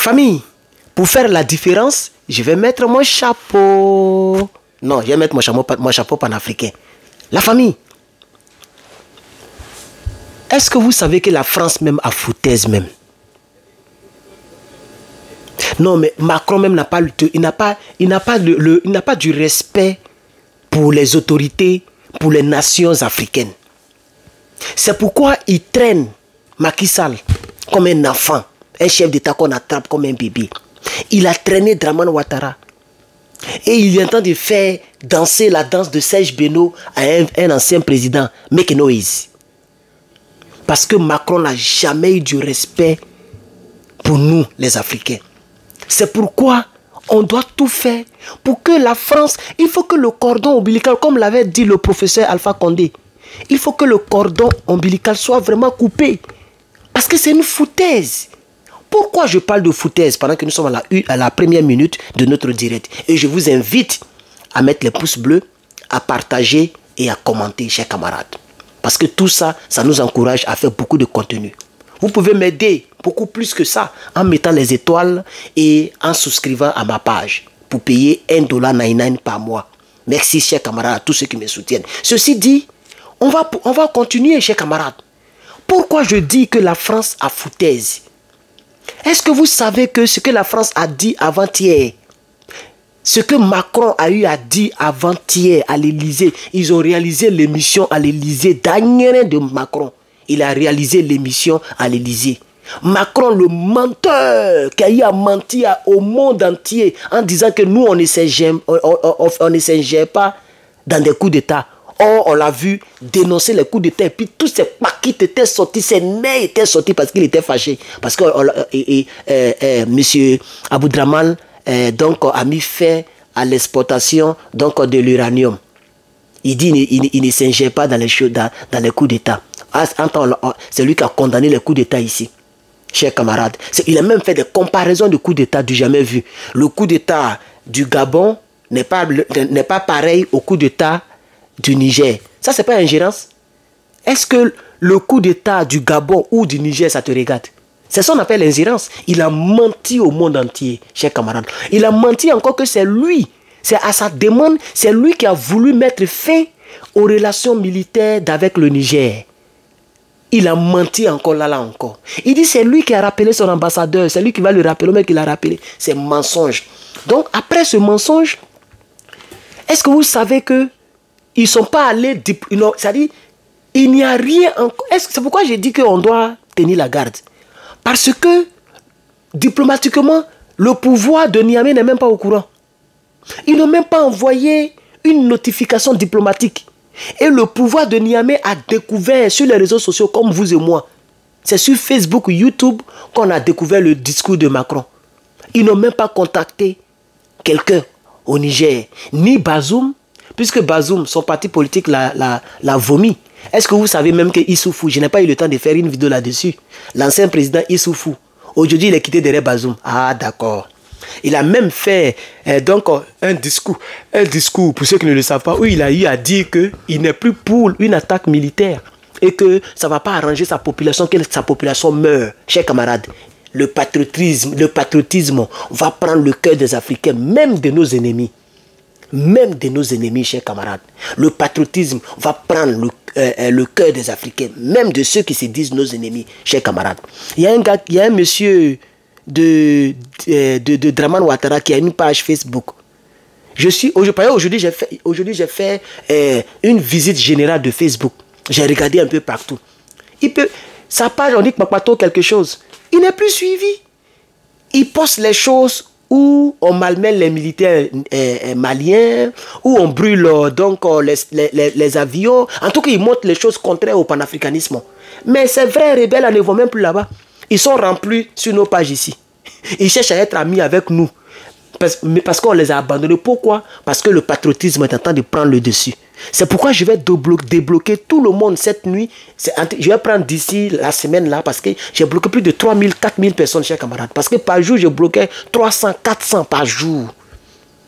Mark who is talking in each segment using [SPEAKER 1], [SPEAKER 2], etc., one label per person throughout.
[SPEAKER 1] Famille, pour faire la différence, je vais mettre mon chapeau. Non, je vais mettre mon chapeau panafricain. La famille. Est-ce que vous savez que la France même a foutaise même? Non, mais Macron même n'a pas du respect pour les autorités, pour les nations africaines. C'est pourquoi il traîne Macky Sall comme un enfant, un chef d'État qu'on attrape comme un bébé. Il a traîné Dramane Ouattara. Et il est en train de faire danser la danse de Serge Beno à un ancien président, Make Noise. Parce que Macron n'a jamais eu du respect pour nous, les Africains. C'est pourquoi on doit tout faire pour que la France, il faut que le cordon ombilical, comme l'avait dit le professeur Alpha Condé, il faut que le cordon ombilical soit vraiment coupé. Parce que c'est une foutaise. Pourquoi je parle de foutaise pendant que nous sommes à la première minute de notre direct? Et je vous invite à mettre les pouces bleus, à partager et à commenter, chers camarades. Parce que tout ça, ça nous encourage à faire beaucoup de contenu. Vous pouvez m'aider beaucoup plus que ça en mettant les étoiles et en souscrivant à ma page pour payer $1.99 par mois. Merci, chers camarades, à tous ceux qui me soutiennent. Ceci dit, on va continuer, chers camarades. Pourquoi je dis que la France a foutaise? Est-ce que vous savez que ce que la France a dit avant-hier, ce que Macron a eu à dire avant-hier à l'Élysée, ils ont réalisé l'émission à l'Élysée. Dernier de Macron, il a réalisé l'émission à l'Élysée. Macron, le menteur, qui a eu à mentir au monde entier en disant que nous, on ne s'ingère pas dans des coups d'État. Or, on l'a vu dénoncer les coups d'État et puis tous ces paquets étaient sortis, ses nez étaient sortis parce qu'il était fâché. Parce que M. Aboudraman a mis fin à l'exportation de l'uranium. Il dit qu'il ne s'ingère pas dans les coups d'État. C'est lui qui a condamné les coups d'État ici. Chers camarades, il a même fait des comparaisons de coups d'État du jamais vu. Le coup d'État du Gabon n'est pas pareil au coup d'État du Niger. Ça, c'est pas ingérence. Est-ce que le coup d'État du Gabon ou du Niger, ça te regarde? C'est ça qu'on appelle l'ingérence. Il a menti au monde entier, chers camarades. Il a menti encore que c'est lui, c'est à sa demande, c'est lui qui a voulu mettre fin aux relations militaires avec le Niger. Il a menti encore là encore. Il dit c'est lui qui a rappelé son ambassadeur, c'est lui qui va le rappeler, mais qui l'a rappelé. C'est mensonge. Donc après ce mensonge, est-ce que vous savez que ils ne sont pas allés... C'est-à-dire, il n'y a rien encore. C'est pourquoi j'ai dit qu'on doit tenir la garde. Parce que, diplomatiquement, le pouvoir de Niamey n'est même pas au courant. Ils n'ont même pas envoyé une notification diplomatique. Et le pouvoir de Niamey a découvert sur les réseaux sociaux comme vous et moi. C'est sur Facebook, YouTube qu'on a découvert le discours de Macron. Ils n'ont même pas contacté quelqu'un au Niger. Ni Bazoum, puisque Bazoum, son parti politique l'a vomi. Est-ce que vous savez même que Issoufou, je n'ai pas eu le temps de faire une vidéo là-dessus, l'ancien président Issoufou, aujourd'hui il est quitté derrière Bazoum. Ah d'accord. Il a même fait un discours, pour ceux qui ne le savent pas, où il a eu à dire qu'il n'est plus pour une attaque militaire et que ça ne va pas arranger sa population, que sa population meurt. Chers camarades, le patriotisme va prendre le cœur des Africains, même de nos ennemis. Même de nos ennemis, chers camarades. Le patriotisme va prendre le cœur des Africains, même de ceux qui se disent nos ennemis, chers camarades. Il y a un monsieur de Dramane Ouattara qui a une page Facebook. Aujourd'hui, j'ai fait une visite générale de Facebook. J'ai regardé un peu partout. Sa page, on dit que Makpato quelque chose. Il n'est plus suivi. Il poste les choses où on malmène les militaires maliens, où on brûle les avions. En tout cas, ils montrent les choses contraires au panafricanisme. Mais ces vrais rebelles ne vont même plus là-bas. Ils sont remplis sur nos pages ici. Ils cherchent à être amis avec nous. Parce qu'on les a abandonnés. Pourquoi? Parce que le patriotisme est en train de prendre le dessus. C'est pourquoi je vais débloquer tout le monde cette nuit. Je vais prendre d'ici la semaine là parce que j'ai bloqué plus de 3000, 4000 personnes, chers camarades. Parce que par jour, je bloquais 300, 400 par jour.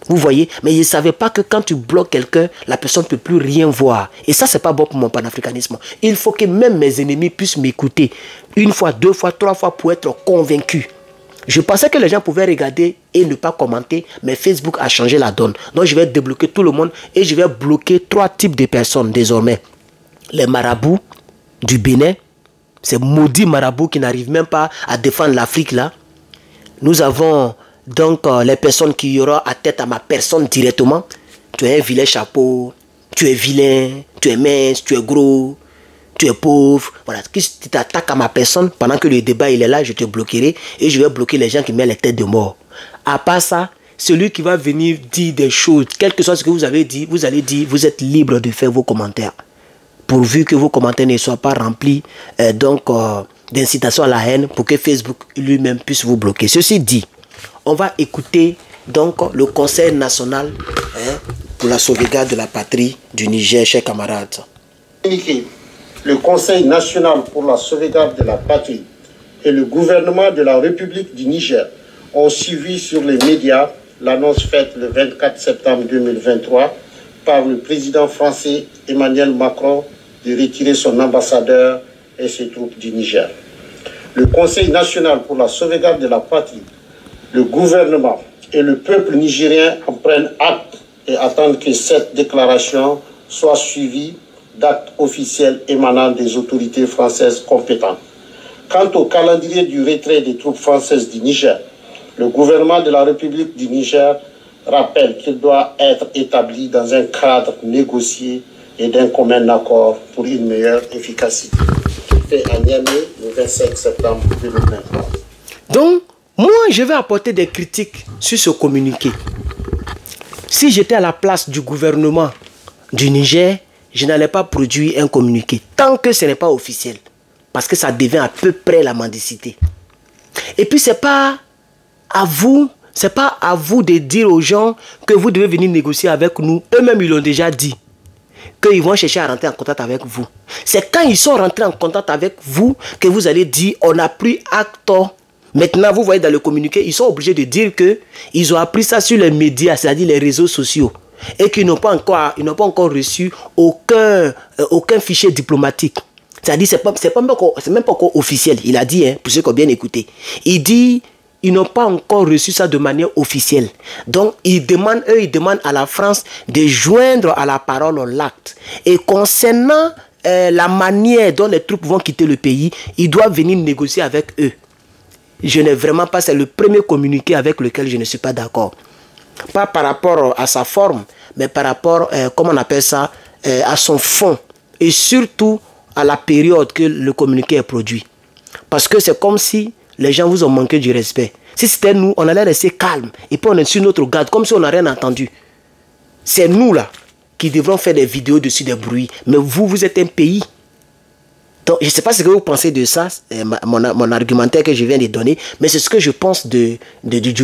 [SPEAKER 1] Vous voyez? Mais ils ne savaient pas que quand tu bloques quelqu'un, la personne ne peut plus rien voir. Et ça, ce n'est pas bon pour mon panafricanisme. Il faut que même mes ennemis puissent m'écouter. Une fois, deux fois, trois fois pour être convaincus. Je pensais que les gens pouvaient regarder et ne pas commenter, mais Facebook a changé la donne. Donc je vais débloquer tout le monde et je vais bloquer 3 types de personnes désormais. Les marabouts du Bénin, ces maudits marabouts qui n'arrivent même pas à défendre l'Afrique là. Nous avons donc les personnes qui auront à tête à ma personne directement. Tu as un vilain chapeau, tu es vilain, tu es mince, tu es gros, tu es pauvre. Voilà, si tu t'attaques à ma personne, pendant que le débat il est là, je te bloquerai et je vais bloquer les gens qui mettent les têtes de mort. À part ça, celui qui va venir dire des choses, quel que soit ce que vous avez dit, vous allez dire, vous êtes libre de faire vos commentaires. Pourvu que vos commentaires ne soient pas remplis d'incitation à la haine pour que Facebook lui-même puisse vous bloquer. Ceci dit, on va écouter donc le Conseil national pour la sauvegarde de la patrie du Niger, chers camarades.
[SPEAKER 2] Le Conseil national pour la sauvegarde de la patrie et le gouvernement de la République du Niger ont suivi sur les médias l'annonce faite le 24 septembre 2023 par le président français Emmanuel Macron de retirer son ambassadeur et ses troupes du Niger. Le Conseil national pour la sauvegarde de la patrie, le gouvernement et le peuple nigérien en prennent acte et attendent que cette déclaration soit suivie d'actes officiels émanant des autorités françaises compétentes. Quant au calendrier du retrait des troupes françaises du Niger, le gouvernement de la République du Niger rappelle qu'il doit être établi dans un cadre négocié et d'un commun accord pour une meilleure efficacité. Fait à Niamey le 25 septembre 2023.
[SPEAKER 1] Donc, moi, je vais apporter des critiques sur ce communiqué. Si j'étais à la place du gouvernement du Niger, je n'allais pas produire un communiqué tant que ce n'est pas officiel. Parce que ça devient à peu près la mendicité. Et puis, c'est pas à vous de dire aux gens que vous devez venir négocier avec nous. Eux-mêmes, ils l'ont déjà dit. Qu'ils vont chercher à rentrer en contact avec vous. C'est quand ils sont rentrés en contact avec vous que vous allez dire on a pris acte. Maintenant, vous voyez dans le communiqué, ils sont obligés de dire qu'ils ont appris ça sur les médias, c'est-à-dire les réseaux sociaux. Et qu'ils n'ont pas encore reçu aucun fichier diplomatique. C'est-à-dire c'est même pas encore officiel. Il a dit, pour ceux qui ont bien écouté. Il dit ils n'ont pas encore reçu ça de manière officielle. Donc, ils demandent à la France de joindre à la parole l'acte. Et concernant la manière dont les troupes vont quitter le pays, ils doivent venir négocier avec eux. Je n'ai vraiment pas, c'est le premier communiqué avec lequel je ne suis pas d'accord. Pas par rapport à sa forme, mais par rapport, comment on appelle ça, à son fond. Et surtout à la période que le communiqué est produit. Parce que c'est comme si les gens vous ont manqué du respect. Si c'était nous, on allait rester calme. Et puis on est sur notre garde, comme si on n'a rien entendu. C'est nous là qui devrons faire des vidéos dessus, des bruits. Mais vous, vous êtes un pays. Donc, je ne sais pas ce que vous pensez de ça, mon argumentaire que je viens de donner, mais c'est ce que je pense du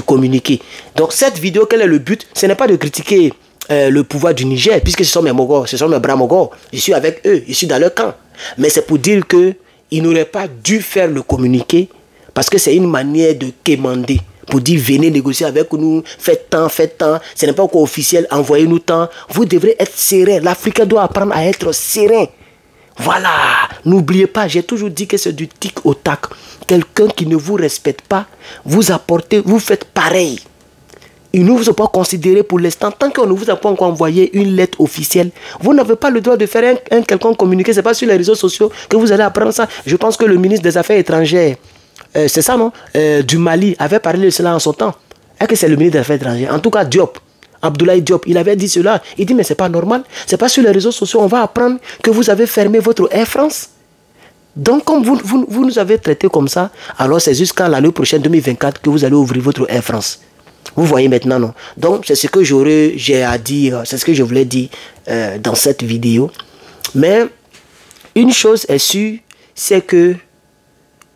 [SPEAKER 1] communiqué. Donc cette vidéo, quel est le but? Ce n'est pas de critiquer le pouvoir du Niger, puisque ce sont mes mogos, ce sont mes bras mogos. Je suis avec eux, je suis dans leur camp. Mais c'est pour dire qu'ils n'auraient pas dû faire le communiqué, parce que c'est une manière de quémander. Pour dire, venez négocier avec nous, faites tant, ce n'est pas encore officiel, envoyez-nous tant. Vous devrez être serein. L'Africain doit apprendre à être serein. Voilà, n'oubliez pas, j'ai toujours dit que c'est du tic au tac. Quelqu'un qui ne vous respecte pas, vous apportez, vous faites pareil. Il ne vous a pas considéré pour l'instant. Tant qu'on ne vous a pas encore envoyé une lettre officielle, vous n'avez pas le droit de faire un quelconque communiqué. Ce n'est pas sur les réseaux sociaux que vous allez apprendre ça. Je pense que le ministre des Affaires étrangères, c'est ça non, du Mali, avait parlé de cela en son temps. Est-ce que c'est le ministre des Affaires étrangères? En tout cas, Diop. Abdoulaye Diop, il avait dit cela. Il dit, mais c'est pas normal. C'est pas sur les réseaux sociaux. On va apprendre que vous avez fermé votre Air France. Donc, comme vous nous avez traité comme ça, alors c'est jusqu'à l'année prochaine, 2024, que vous allez ouvrir votre Air France. Vous voyez maintenant, non? Donc, c'est ce que j'ai à dire. C'est ce que je voulais dire dans cette vidéo. Mais, une chose est sûre, c'est que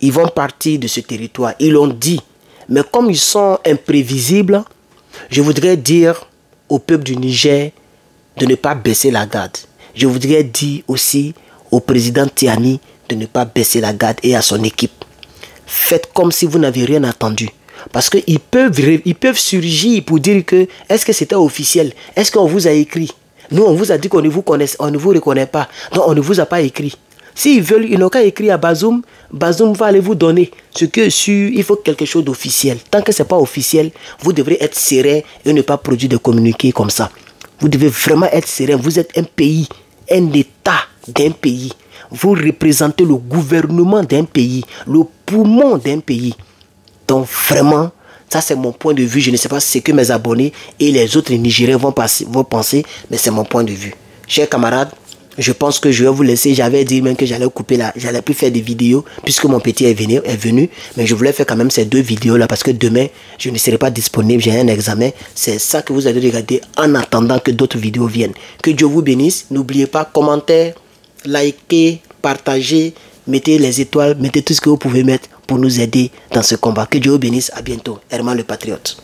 [SPEAKER 1] ils vont partir de ce territoire. Ils l'ont dit. Mais comme ils sont imprévisibles, je voudrais dire au peuple du Niger de ne pas baisser la garde. Je voudrais dire aussi au président Tiani de ne pas baisser la garde et à son équipe. Faites comme si vous n'avez rien entendu. Parce qu'ils peuvent surgir pour dire que est-ce que c'était officiel? Est-ce qu'on vous a écrit? Nous, on vous a dit qu'on ne vous connaît, on ne vous reconnaît pas. Donc, on ne vous a pas écrit. S'ils veulent, ils n'ont qu'à écrire à Bazoum. Bazoum va aller vous donner ce que il faut quelque chose d'officiel. Tant que ce n'est pas officiel, vous devrez être serein et ne pas produire de communiqués comme ça. Vous devez vraiment être serein. Vous êtes un pays, un État d'un pays. Vous représentez le gouvernement d'un pays, le poumon d'un pays. Donc vraiment, ça c'est mon point de vue. Je ne sais pas ce que mes abonnés et les autres Nigériens vont penser, mais c'est mon point de vue. Chers camarades, je pense que je vais vous laisser. J'avais dit même que j'allais couper là, j'allais plus faire des vidéos puisque mon petit est venu. Mais je voulais faire quand même ces 2 vidéos là parce que demain, je ne serai pas disponible. J'ai un examen. C'est ça que vous allez regarder en attendant que d'autres vidéos viennent. Que Dieu vous bénisse. N'oubliez pas, commentaire, likez, partagez, mettez les étoiles, mettez tout ce que vous pouvez mettre pour nous aider dans ce combat. Que Dieu vous bénisse. À bientôt. Herman le Patriote.